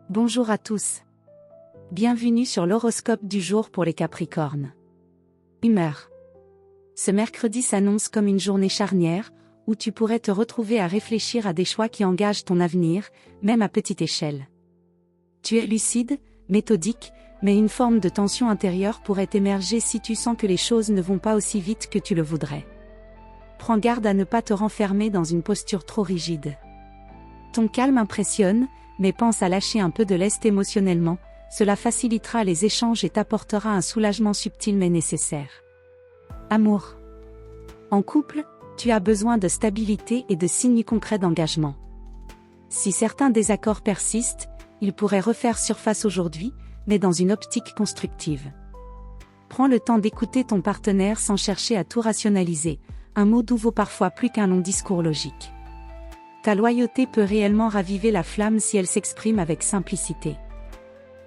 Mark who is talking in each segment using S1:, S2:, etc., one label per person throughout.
S1: Bonjour à tous. Bienvenue sur l'horoscope du jour pour les Capricornes. Humeur. Ce mercredi s'annonce comme une journée charnière, où tu pourrais te retrouver à réfléchir à des choix qui engagent ton avenir, même à petite échelle. Tu es lucide, méthodique, mais une forme de tension intérieure pourrait émerger si tu sens que les choses ne vont pas aussi vite que tu le voudrais. Prends garde à ne pas te renfermer dans une posture trop rigide. Ton calme impressionne, mais pense à lâcher un peu de lest émotionnellement, cela facilitera les échanges et t'apportera un soulagement subtil mais nécessaire. Amour. En couple, tu as besoin de stabilité et de signes concrets d'engagement. Si certains désaccords persistent, ils pourraient refaire surface aujourd'hui, mais dans une optique constructive. Prends le temps d'écouter ton partenaire sans chercher à tout rationaliser, un mot doux vaut parfois plus qu'un long discours logique. Ta loyauté peut réellement raviver la flamme si elle s'exprime avec simplicité.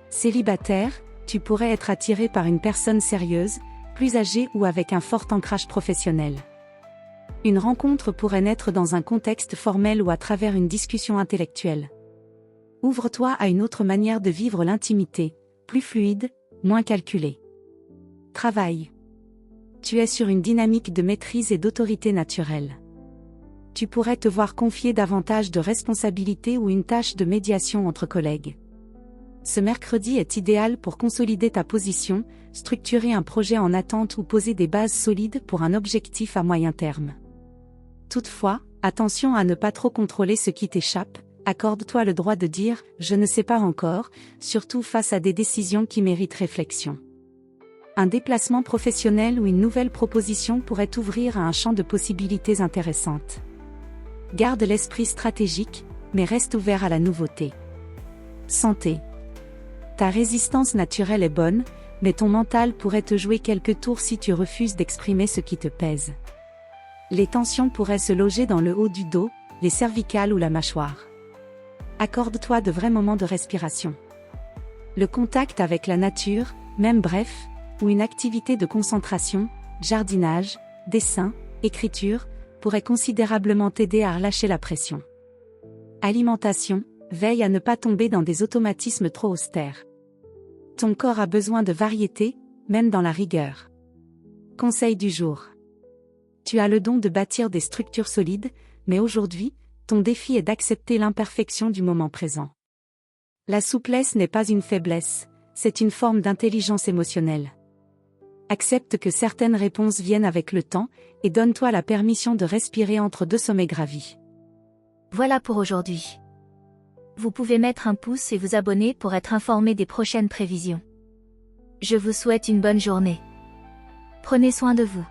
S1: Célibataire, tu pourrais être attiré par une personne sérieuse, plus âgée ou avec un fort ancrage professionnel. Une rencontre pourrait naître dans un contexte formel ou à travers une discussion intellectuelle. Ouvre-toi à une autre manière de vivre l'intimité, plus fluide, moins calculée. Travail. Tu es sur une dynamique de maîtrise et d'autorité naturelle. Tu pourrais te voir confier davantage de responsabilités ou une tâche de médiation entre collègues. Ce mercredi est idéal pour consolider ta position, structurer un projet en attente ou poser des bases solides pour un objectif à moyen terme. Toutefois, attention à ne pas trop contrôler ce qui t'échappe, accorde-toi le droit de dire « je ne sais pas encore », surtout face à des décisions qui méritent réflexion. Un déplacement professionnel ou une nouvelle proposition pourrait t'ouvrir à un champ de possibilités intéressantes. Garde l'esprit stratégique, mais reste ouvert à la nouveauté. Santé. Ta résistance naturelle est bonne, mais ton mental pourrait te jouer quelques tours si tu refuses d'exprimer ce qui te pèse. Les tensions pourraient se loger dans le haut du dos, les cervicales ou la mâchoire. Accorde-toi de vrais moments de respiration. Le contact avec la nature, même bref, ou une activité de concentration, jardinage, dessin, écriture, pourrait considérablement t'aider à relâcher la pression. Alimentation, veille à ne pas tomber dans des automatismes trop austères. Ton corps a besoin de variété, même dans la rigueur. Conseil du jour. Tu as le don de bâtir des structures solides, mais aujourd'hui, ton défi est d'accepter l'imperfection du moment présent. La souplesse n'est pas une faiblesse, c'est une forme d'intelligence émotionnelle. Accepte que certaines réponses viennent avec le temps, et donne-toi la permission de respirer entre deux sommets gravis.
S2: Voilà pour aujourd'hui. Vous pouvez mettre un pouce et vous abonner pour être informé des prochaines prévisions. Je vous souhaite une bonne journée. Prenez soin de vous.